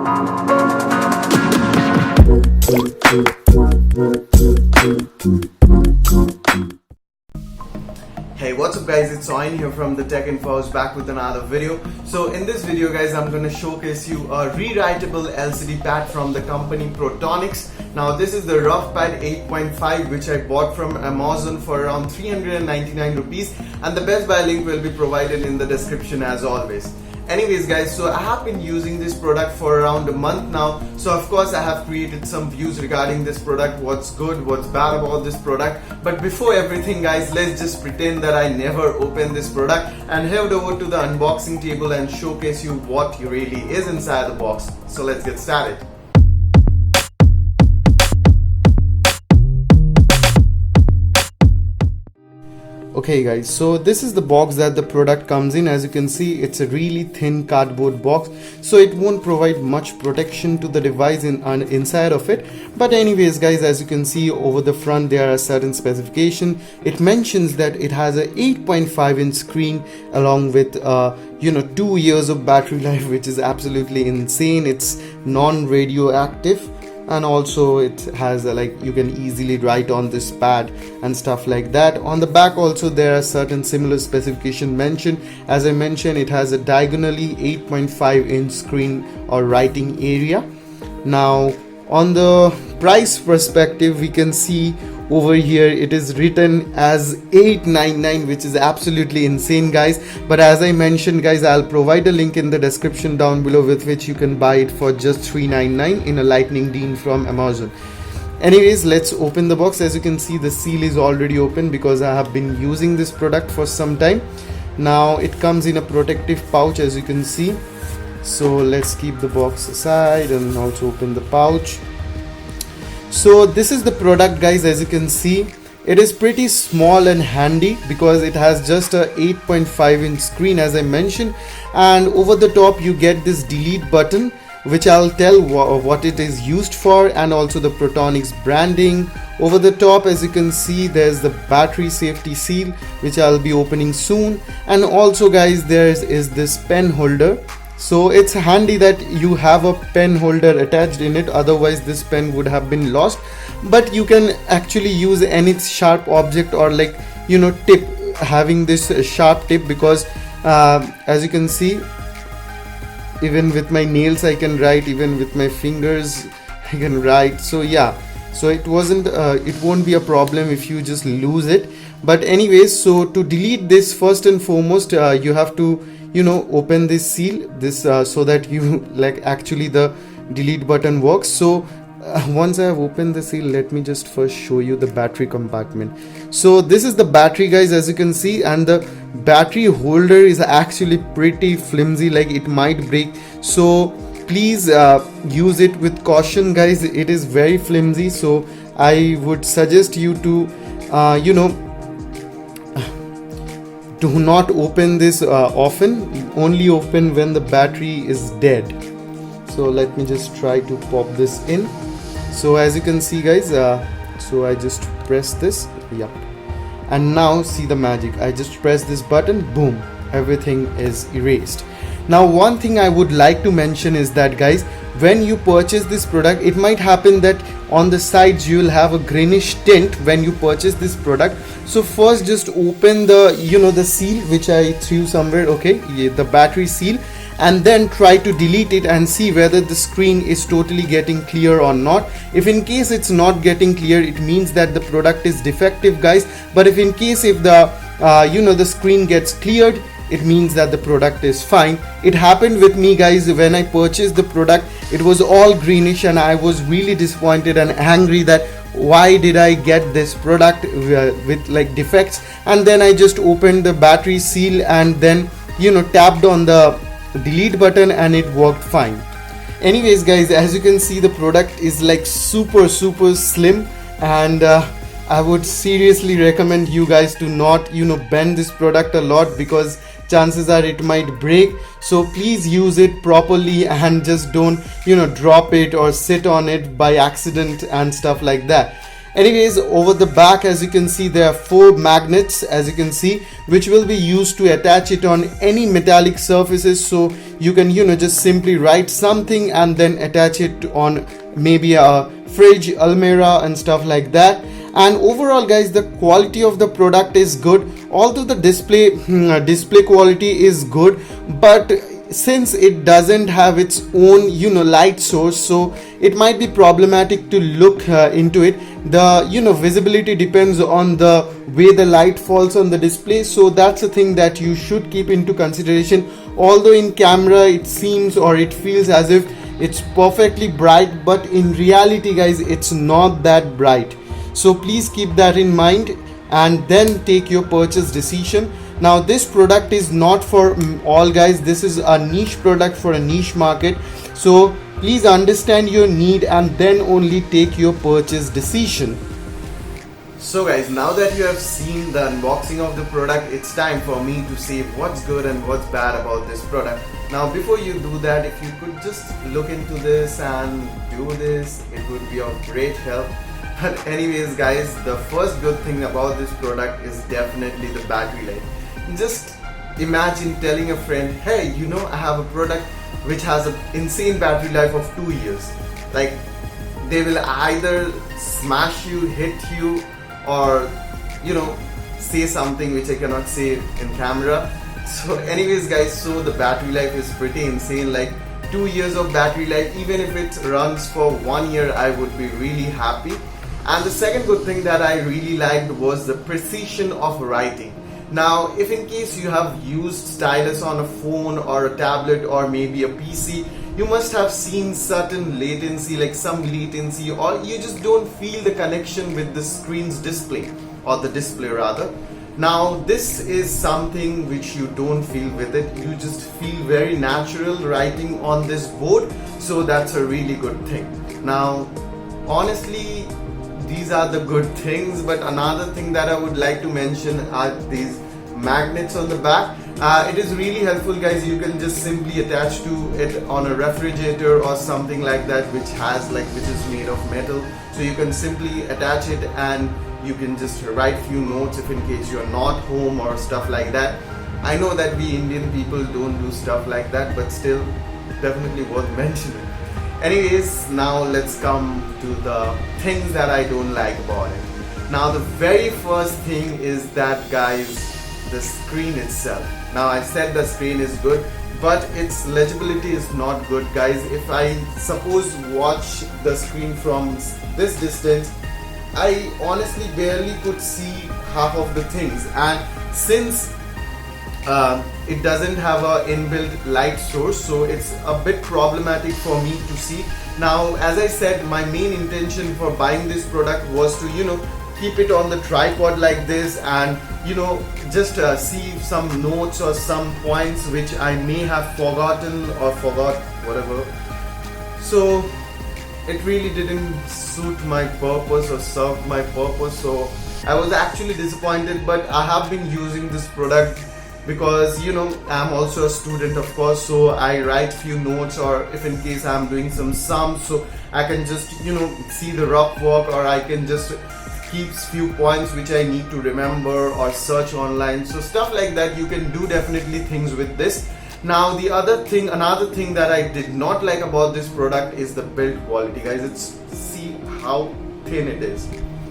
Hey, what's up guys, it's Oin here from the Tech Infos, back with another video. So in this video guys, I'm going to showcase you a rewritable LCD pad from the company Portronics. Now this is the Ruff Pad 8.5 which I bought from Amazon for around 399 rupees, and the best buy link will be provided in the description as always. Anyways guys, so I have been using this product for around a month now, so of course I have created some views regarding this product, what's good, what's bad about this product. But before everything guys, let's just pretend that I never opened this product and head over to the unboxing table and showcase you what really is inside the box. So let's get started. Okay guys, so this is the box that the product comes in. As you can see, it's a really thin cardboard box, so it won't provide much protection to the device inside of it. But anyways guys, as you can see over the front, there are certain specifications. It mentions that it has a 8.5-inch screen along with 2 years of battery life, which is absolutely insane. It's non-radioactive, and also it has you can easily write on this pad and stuff like that. On the back also there are certain similar specifications mentioned. As I mentioned, it has a diagonally 8.5-inch screen or writing area. Now on the price perspective, we can see over here it is written as $899, which is absolutely insane guys. But as I mentioned guys, I'll provide a link in the description down below with which you can buy it for just $399 in a lightning deal from Amazon. Anyways, let's open the box. As you can see, the seal is already open because I have been using this product for some time. Now it comes in a protective pouch, as you can see. So let's keep the box aside and also open the pouch. So this is the product guys. As you can see, it is pretty small and handy because it has just a 8.5-inch screen, as I mentioned, and over the top you get this delete button, which I'll tell what it is used for, and also the Portronics branding. Over the top, as you can see, there's the battery safety seal, which I'll be opening soon. And also guys, there is this pen holder. So it's handy that you have a pen holder attached in it, otherwise this pen would have been lost. But you can actually use any sharp object or tip, having this sharp tip, because as you can see, even with my nails I can write, even with my fingers I can write. So yeah, so it won't be a problem if you just lose it. But anyways, so to delete this, first and foremost you have to open this seal, so that you actually the delete button works. So once I have opened the seal, let me just first show you the battery compartment. So this is the battery guys, as you can see, and the battery holder is actually pretty flimsy, it might break. So please use it with caution guys, it is very flimsy. So I would suggest you to do not open this often, only open when the battery is dead. So let me just try to pop this in. So as you can see guys, so I just press this, yep, and now see the magic. I just press this button, boom, everything is erased. Now one thing I would like to mention is that guys, when you purchase this product, it might happen that on the sides you will have a greenish tint when you purchase this product. So first just open the the seal, which I threw somewhere, okay, the battery seal, and then try to delete it and see whether the screen is totally getting clear or not. If in case it's not getting clear, it means that the product is defective guys. But if in case if the the screen gets cleared, it means that the product is fine. It happened with me guys. When I purchased the product, it was all greenish and I was really disappointed and angry that why did I get this product with defects. And then I just opened the battery seal and then tapped on the delete button and it worked fine. Anyways guys, as you can see, the product is super slim, and I would seriously recommend you guys to not bend this product a lot, because chances are it might break. So please use it properly and just don't drop it or sit on it by accident and stuff like that. Anyways, over the back, as you can see, there are 4 magnets, as you can see, which will be used to attach it on any metallic surfaces. So you can just simply write something and then attach it on maybe a fridge, almirah and stuff like that. And overall guys, the quality of the product is good, although the display quality is good, but since it doesn't have its own light source, so it might be problematic to look into it. The visibility depends on the way the light falls on the display, so that's a thing that you should keep into consideration. Although in camera it seems or it feels as if it's perfectly bright, but in reality guys, it's not that bright. So please keep that in mind and then take your purchase decision. Now this product is not for all guys, this is a niche product for a niche market, so please understand your need and then only take your purchase decision. So guys, now that you have seen the unboxing of the product, it's time for me to say what's good and what's bad about this product. Now before you do that, if you could just look into this and do this, it would be of great help. But anyways guys, the first good thing about this product is definitely the battery life. Just imagine telling a friend, hey, I have a product which has an insane battery life of 2 years. Like, they will either smash you, hit you, or say something which I cannot say in camera. So anyways guys, so the battery life is pretty insane, like 2 years of battery life. Even if it runs for 1 year, I would be really happy. And the second good thing that I really liked was the precision of writing. Now, if in case you have used stylus on a phone or a tablet or maybe a PC, you must have seen certain latency, like some latency, or you just don't feel the connection with the screen's display, or the display rather. Now, this is something which you don't feel with it. You just feel very natural writing on this board, so that's a really good thing. Now, honestly, these are the good things, but another thing that I would like to mention are these magnets on the back. It is really helpful guys. You can just simply attach to it on a refrigerator or something like that, which is made of metal. So you can simply attach it and you can just write few notes if in case you're not home or stuff like that. I know that we Indian people don't do stuff like that, but still definitely worth mentioning. Anyways, now let's come to the things that I don't like about it. Now the very first thing is that guys, the screen itself. Now I said the screen is good, but its legibility is not good guys. If I suppose watch the screen from this distance, I honestly barely could see half of the things, and since it doesn't have a inbuilt light source, so it's a bit problematic for me to see. Now as I said, my main intention for buying this product was to keep it on the tripod like this and just see some notes or some points which I may have forgotten or forgot, whatever. So it really didn't suit my purpose or serve my purpose, so I was actually disappointed. But I have been using this product because I'm also a student, of course, so I write few notes, or if in case I'm doing some sums, so I can just see the rough work, or I can just keep few points which I need to remember or search online. So stuff like that, you can do definitely things with this. Now another thing that I did not like about this product is the build quality guys. See how thin it is.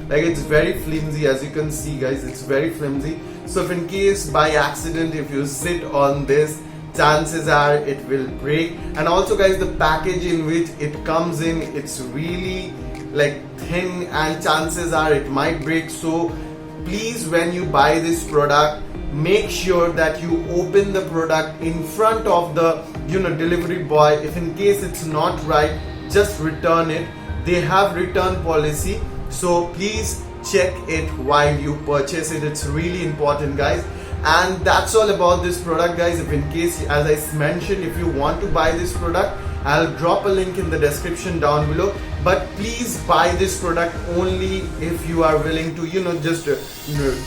Like, it's very flimsy, as you can see guys, it's very flimsy. So if in case by accident if you sit on this, chances are it will break. And also guys, the package in which it comes in, it's really like thin, and chances are it might break. So please, when you buy this product, make sure that you open the product in front of the delivery boy. If in case it's not right, just return it. They have return policy, so please check it while you purchase it. It's really important guys. And that's all about this product guys. If in case, as I mentioned, if you want to buy this product, I'll drop a link in the description down below. But please buy this product only if you are willing to just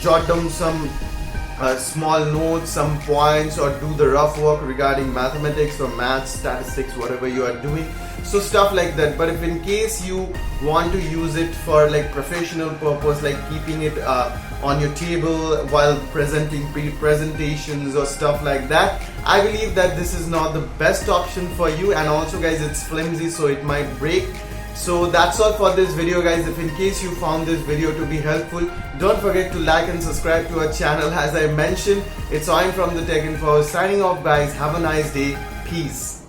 jot down some small notes, some points, or do the rough work regarding mathematics or maths, statistics, whatever you are doing. So stuff like that. But if in case you want to use it for like professional purpose, like keeping it on your table while presenting presentations or stuff like that, I believe that this is not the best option for you. And also guys, it's flimsy, so it might break. So that's all for this video guys. If in case you found this video to be helpful, don't forget to like and subscribe to our channel. As I mentioned, it's Oin from the Tech Info signing off guys. Have a nice day. Peace.